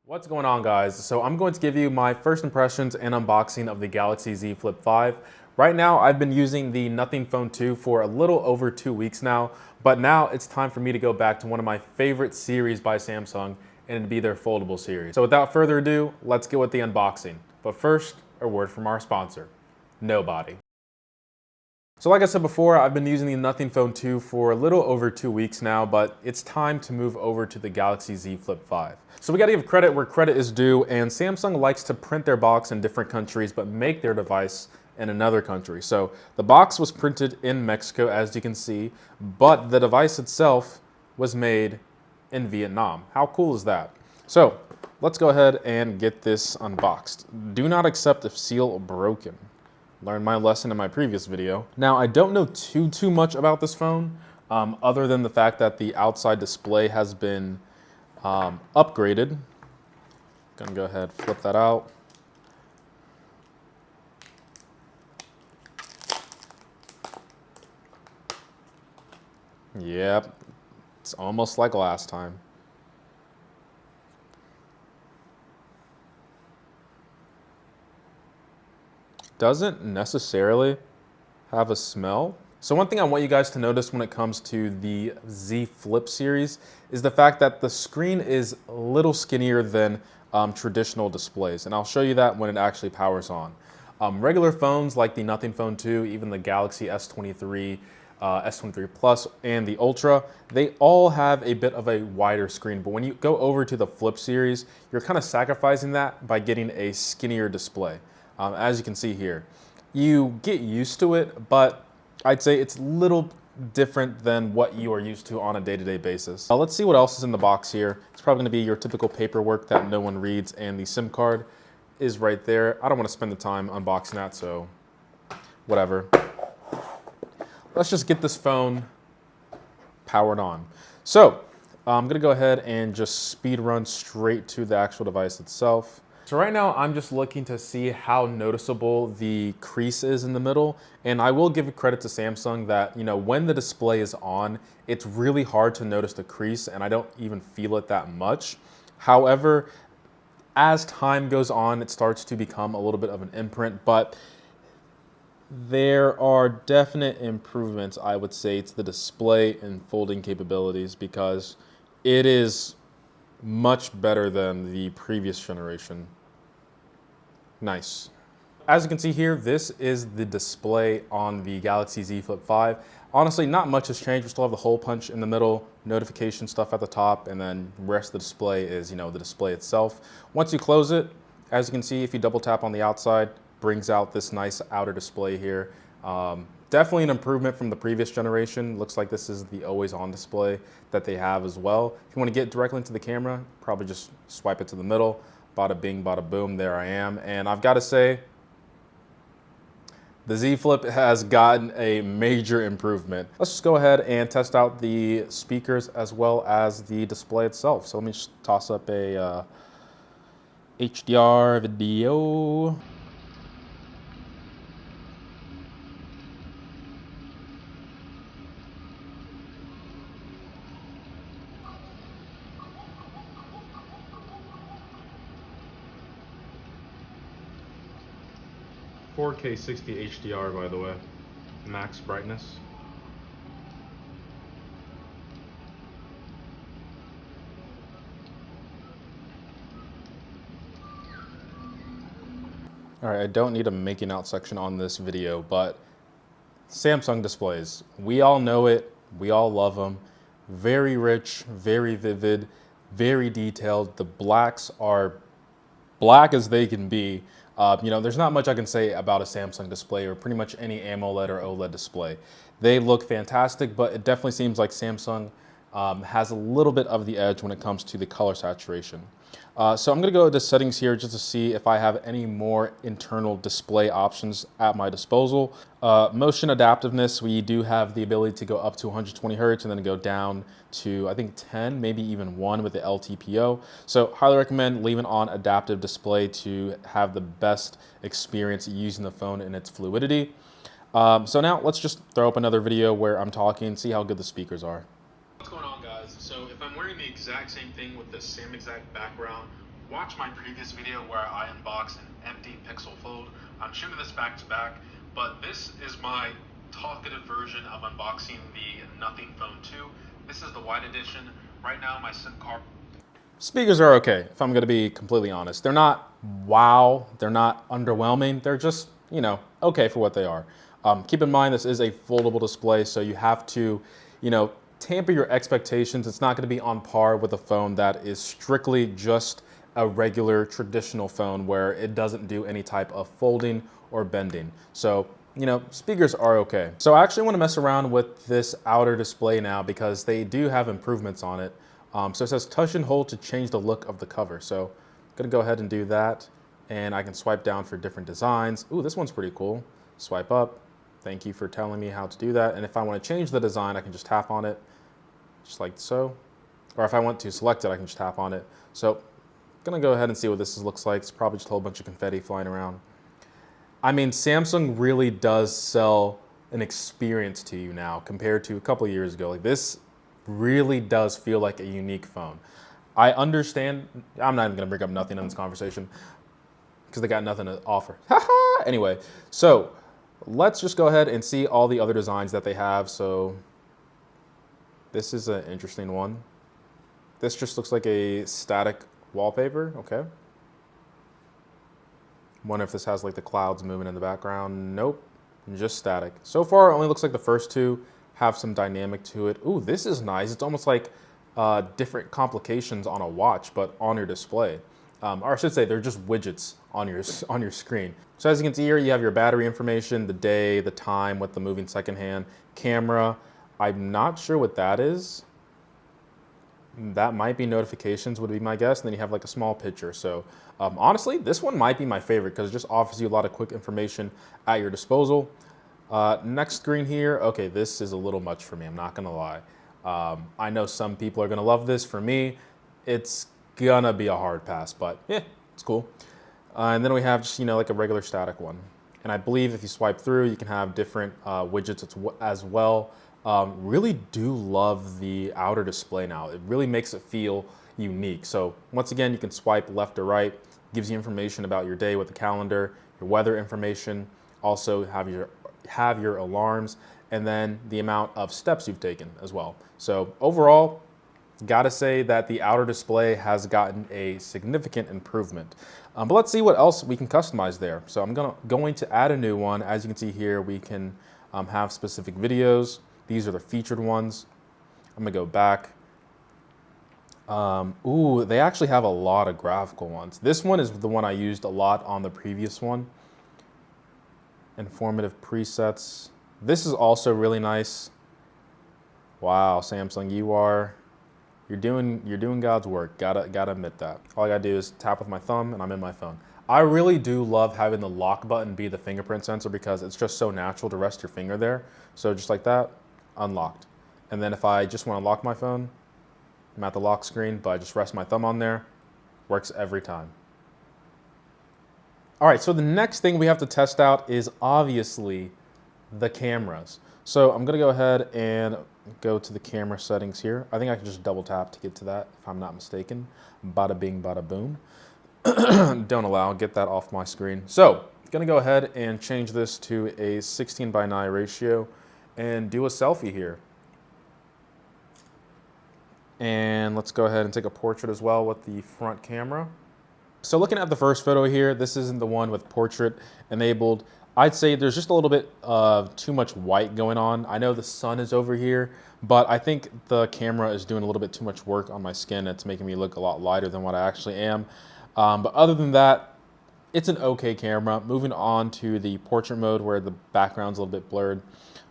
What's going on, guys? So I'm going to give you my first impressions and unboxing of the Galaxy Z Flip 5. Right now, I've been using the Nothing Phone 2 for a little over 2 weeks now, but now it's time for me to go back to one of my favorite series by Samsung, and it'd be their foldable series. So without further ado, let's get with the unboxing. But first, a word from our sponsor, Nobody. So like I said before, I've been using the Nothing Phone 2 for a little over 2 weeks now, but it's time to move over to the Galaxy Z Flip 5. So we gotta give credit where credit is due, and Samsung likes to print their box in different countries, but make their device in another country. So the box was printed in Mexico, as you can see, but the device itself was made in Vietnam. How cool is that? So let's go ahead and get this unboxed. Do not accept if seal broken. Learned my lesson in my previous video. Now, I don't know too much about this phone, other than the fact that the outside display has been upgraded. Gonna go ahead, flip that out. Yep, it's almost like last time. Doesn't necessarily have a smell. So one thing I want you guys to notice when it comes to the Z Flip series is the fact that the screen is a little skinnier than traditional displays. And I'll show you that when it actually powers on. Regular phones like the Nothing Phone 2, even the Galaxy S23, S23 Plus, and the Ultra, they all have a bit of a wider screen. But when you go over to the Flip series, you're kind of sacrificing that by getting a skinnier display. As you can see here, you get used to it, but I'd say it's a little different than what you are used to on a day-to-day basis. Let's see what else is in the box here. It's probably gonna be your typical paperwork that no one reads, and the SIM card is right there. I don't wanna spend the time unboxing that, so whatever. Let's just get this phone powered on. So I'm gonna go ahead and just speed run straight to the actual device itself. So right now I'm just looking to see how noticeable the crease is in the middle, and I will give credit to Samsung that, you know, when the display is on, it's really hard to notice the crease, and I don't even feel it that much. However, as time goes on, it starts to become a little bit of an imprint, but there are definite improvements, I would say, to the display and folding capabilities, because it is much better than the previous generation. Nice. As you can see here, this is the display on the Galaxy Z Flip 5. Honestly, not much has changed. We still have the hole punch in the middle, notification stuff at the top, and then the rest of the display is, you know, the display itself. Once you close it, as you can see, if you double tap on the outside, brings out this nice outer display here. Definitely an improvement from the previous generation. Looks like this is the always on display that they have as well. If you want to get directly into the camera, probably just swipe it to the middle. Bada bing, bada boom, there I am. And I've got to say, the Z Flip has gotten a major improvement. Let's just go ahead and test out the speakers as well as the display itself. So let me just toss up a HDR video. 4K 60 HDR, by the way, max brightness. All right, I don't need a making out section on this video, but Samsung displays, we all know it, we all love them. Very rich, very vivid, very detailed. The blacks are black as they can be. You know, there's not much I can say about a Samsung display or pretty much any AMOLED or OLED display. They look fantastic, but it definitely seems like Samsung has a little bit of the edge when it comes to the color saturation. So I'm gonna go to settings here just to see if I have any more internal display options at my disposal. Motion adaptiveness, we do have the ability to go up to 120 Hertz and then go down to, I think, 10, maybe even 1 with the LTPO. So highly recommend leaving on adaptive display to have the best experience using the phone and its fluidity. So now let's just throw up another video where I'm talking, see how good the speakers are. What's going on, guys? So if I'm wearing the exact same thing with the same exact background, watch my previous video where I unbox an empty Pixel Fold. I'm shooting this back to back, but this is my talkative version of unboxing the Nothing Phone 2. This is the white edition. Right now my SIM card. Speakers are okay, if I'm gonna be completely honest. They're not wow, they're not underwhelming. They're just, you know, okay for what they are. Keep in mind this is a foldable display, so you have to, you know, tamper your expectations. It's not gonna be on par with a phone that is strictly just a regular traditional phone where it doesn't do any type of folding or bending. So, you know, speakers are okay. So I actually wanna mess around with this outer display now because they do have improvements on it. So it says touch and hold to change the look of the cover. So I'm gonna go ahead and do that. And I can swipe down for different designs. Ooh, this one's pretty cool. Swipe up. Thank you for telling me how to do that. And if I want to change the design, I can just tap on it, just like so. Or if I want to select it, I can just tap on it. So I'm gonna go ahead and see what this looks like. It's probably just a whole bunch of confetti flying around. I mean, Samsung really does sell an experience to you now compared to a couple of years ago. Like, this really does feel like a unique phone. I understand, I'm not even gonna bring up nothing in this conversation because they got nothing to offer. Anyway, so let's just go ahead and see all the other designs that they have. So this is an interesting one. This just looks like a static wallpaper, okay. Wonder if this has like the clouds moving in the background. Nope, just static. So far, it only looks like the first two have some dynamic to it. Ooh, this is nice. It's almost like different complications on a watch, but on your display. Or I should say, they're just widgets on your screen. So as you can see here, you have your battery information, the day, the time with the moving second hand, camera. I'm not sure what that is. That might be notifications would be my guess. And then you have like a small picture. So honestly, this one might be my favorite because it just offers you a lot of quick information at your disposal. Next screen here. Okay, this is a little much for me. I'm not gonna lie. I know some people are gonna love this. For me, it's gonna be a hard pass, but yeah, it's cool. And then we have just, you know, like a regular static one. And I believe if you swipe through, you can have different widgets as well. Really do love the outer display now. It really makes it feel unique. So once again, you can swipe left or right, gives you information about your day with the calendar, your weather information, also have your alarms, and then the amount of steps you've taken as well. So overall, gotta say that the outer display has gotten a significant improvement. But let's see what else we can customize there. So I'm going to add a new one. As you can see here, we can have specific videos. These are the featured ones. I'm gonna go back. Ooh, they actually have a lot of graphical ones. This one is the one I used a lot on the previous one. Informative presets. This is also really nice. Wow, Samsung, you're doing God's work. Gotta admit that. All I gotta do is tap with my thumb and I'm in my phone. I really do love having the lock button be the fingerprint sensor because it's just so natural to rest your finger there. So just like that, unlocked. And then if I just want to lock my phone, I'm at the lock screen, but I just rest my thumb on there, works every time. All right, so the next thing we have to test out is obviously the cameras. So I'm gonna go ahead and go to the camera settings here. I think I can just double tap to get to that if I'm not mistaken. Bada bing, bada boom. Don't allow, get that off my screen. So gonna go ahead and change this to a 16:9 ratio and do a selfie here. And let's go ahead and take a portrait as well with the front camera. So looking at the first photo here, this isn't the one with portrait enabled. I'd say there's just a little bit of too much white going on. I know the sun is over here, but I think the camera is doing a little bit too much work on my skin. It's making me look a lot lighter than what I actually am. But other than that, it's an okay camera. Moving on to the portrait mode where the background's a little bit blurred.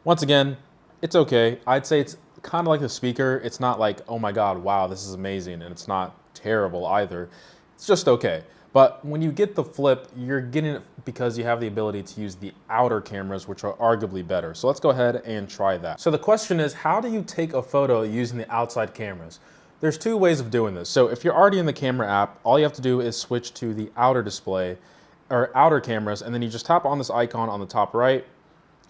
Once again, it's okay. I'd say it's kind of like the speaker. It's not like, oh my God, wow, this is amazing. And it's not terrible either. It's just okay. But when you get the flip, you're getting it because you have the ability to use the outer cameras, which are arguably better. So let's go ahead and try that. So the question is, how do you take a photo using the outside cameras? There's two ways of doing this. So if you're already in the camera app, all you have to do is switch to the outer display or outer cameras, and then you just tap on this icon on the top right,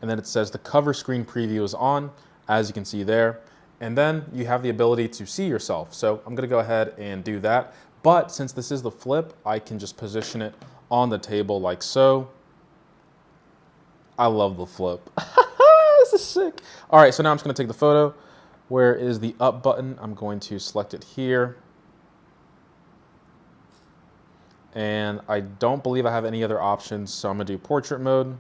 and then it says the cover screen preview is on, as you can see there. And then you have the ability to see yourself. So I'm gonna go ahead and do that. But since this is the flip, I can just position it on the table like so. I love the flip. This is sick. All right, so now I'm just gonna take the photo. Where is the up button? I'm going to select it here. And I don't believe I have any other options, so I'm gonna do portrait mode.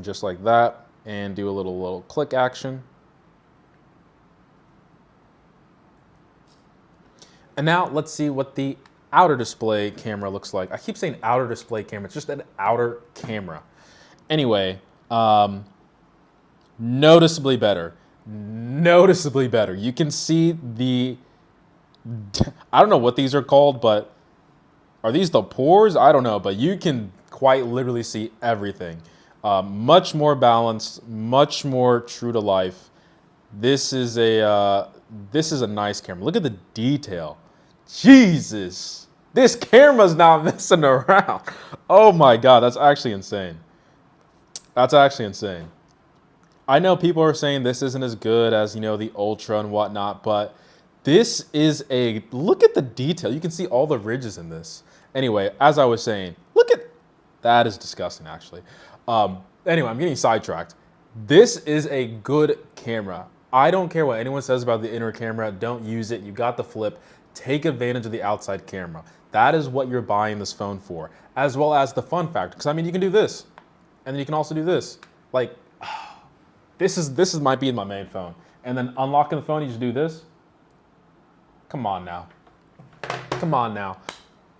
Just like that, and do a little click action. And now let's see what the outer display camera looks like. I keep saying outer display camera, it's just an outer camera. Anyway, noticeably better. Noticeably better. You can see the, I don't know what these are called, but are these the pores? I don't know, but you can quite literally see everything. Much more balanced, much more true to life. This is a nice camera. Look at the detail. Jesus, this camera's not messing around. Oh my God, that's actually insane. That's actually insane. I know people are saying this isn't as good as, you know, the Ultra and whatnot, but this is look at the detail. You can see all the ridges in this. Anyway, as I was saying, look at, that is disgusting actually. Anyway, I'm getting sidetracked. This is a good camera. I don't care what anyone says about the inner camera. Don't use it. You got the flip. Take advantage of the outside camera. That is what you're buying this phone for, as well as the fun factor. Because I mean, you can do this, and then you can also do this. Like, this might be in my main phone. And then unlocking the phone, you just do this. Come on now. Come on now.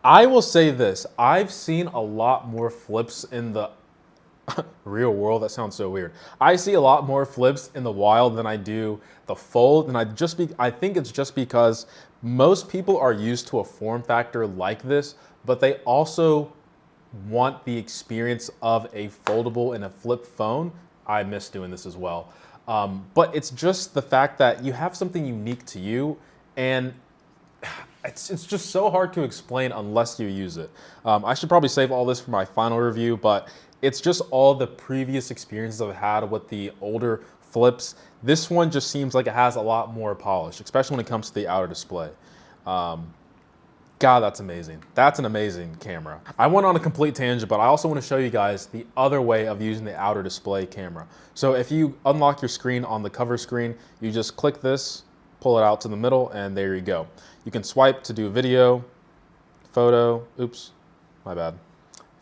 I will say this. I've seen a lot more flips in the real world. That sounds so weird. I see a lot more flips in the wild than I do the fold. And I think it's just because most people are used to a form factor like this, but they also want the experience of a foldable and a flip phone. I miss doing this as well. But it's just the fact that you have something unique to you, and it's just so hard to explain unless you use it. I should probably save all this for my final review, but it's just all the previous experiences I've had with the older flips. This one just seems like it has a lot more polish, especially when it comes to the outer display. God, that's amazing. That's an amazing camera. I went on a complete tangent, but I also want to show you guys the other way of using the outer display camera. So if you unlock your screen on the cover screen, you just click this, pull it out to the middle, and there you go. You can swipe to do video, photo, oops, my bad.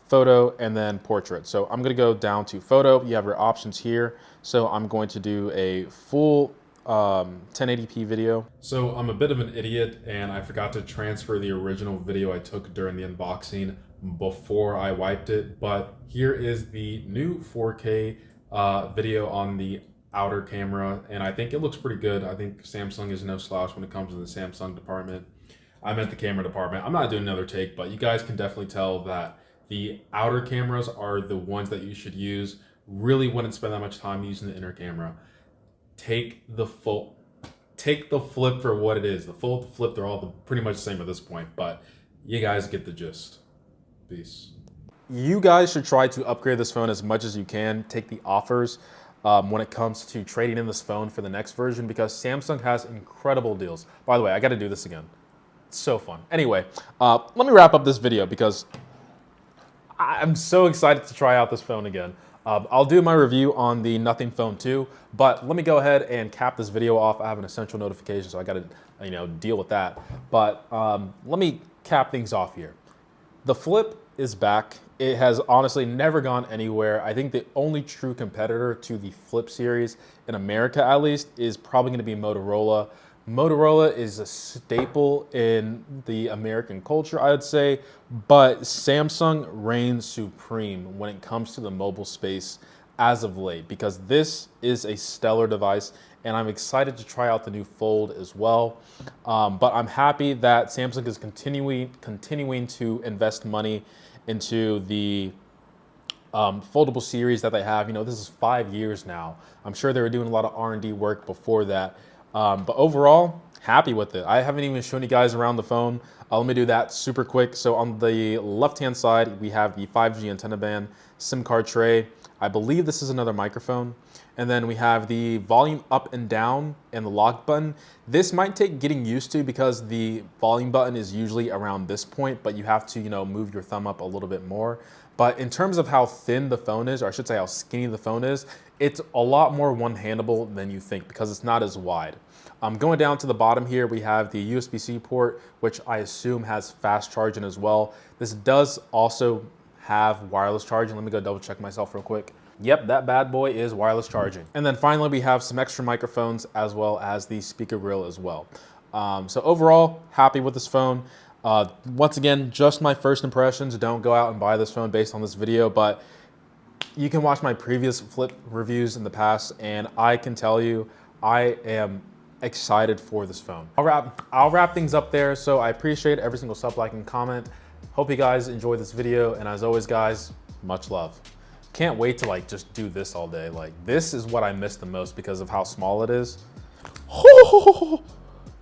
Photo, and then portrait. So I'm gonna go down to photo. You have your options here. So I'm going to do a full 1080p video. So I'm a bit of an idiot and I forgot to transfer the original video I took during the unboxing before I wiped it, but here is the new 4K video on the outer camera, and I think it looks pretty good. I think Samsung is no slouch when it comes to the Samsung department. I'm at the camera department. I'm not doing another take, but you guys can definitely tell that the outer cameras are the ones that you should use. Really wouldn't spend that much time using the inner camera. Take the flip for what it is. The full, the flip, they're all pretty much the same at this point, but you guys get the gist. Peace. You guys should try to upgrade this phone as much as you can. Take the offers when it comes to trading in this phone for the next version, because Samsung has incredible deals. By the way, I got to do this again. It's so fun. Anyway, let me wrap up this video because I'm so excited to try out this phone again. I'll do my review on the Nothing Phone 2, but let me go ahead and cap this video off. I have an essential notification, so I gotta, deal with that. But let me cap things off here. The Flip is back. It has honestly never gone anywhere. I think the only true competitor to the Flip series, in America at least, is probably gonna be Motorola. Motorola is a staple in the American culture, I would say, but Samsung reigns supreme when it comes to the mobile space as of late, because this is a stellar device, and I'm excited to try out the new Fold as well. But I'm happy that Samsung is continuing to invest money into the foldable series that they have. This is 5 years now. I'm sure they were doing a lot of R&D work before that. But overall, happy with it. I haven't even shown you guys around the phone. Let me do that super quick. So on the left-hand side, we have the 5G antenna band, SIM card tray. I believe this is another microphone. And then we have the volume up and down and the lock button. This might take getting used to because the volume button is usually around this point, but you have to, move your thumb up a little bit more. But in terms of how thin the phone is, or I should say how skinny the phone is, it's a lot more one-handable than you think because it's not as wide. Going down to the bottom here, we have the USB-C port, which I assume has fast charging as well. This does also have wireless charging. Let me go double check myself real quick. Yep, that bad boy is wireless charging. And then finally, we have some extra microphones as well as the speaker grill as well. So overall, happy with this phone. Once again, just my first impressions. Don't go out and buy this phone based on this video, but you can watch my previous flip reviews in the past, and I can tell you, I am excited for this phone. I'll wrap things up there. So I appreciate every single sub, like, and comment. Hope you guys enjoyed this video, and as always, guys, much love. Can't wait to just do this all day. This is what I miss the most because of how small it is.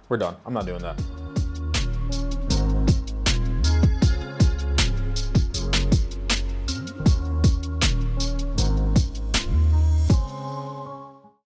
We're done. I'm not doing that.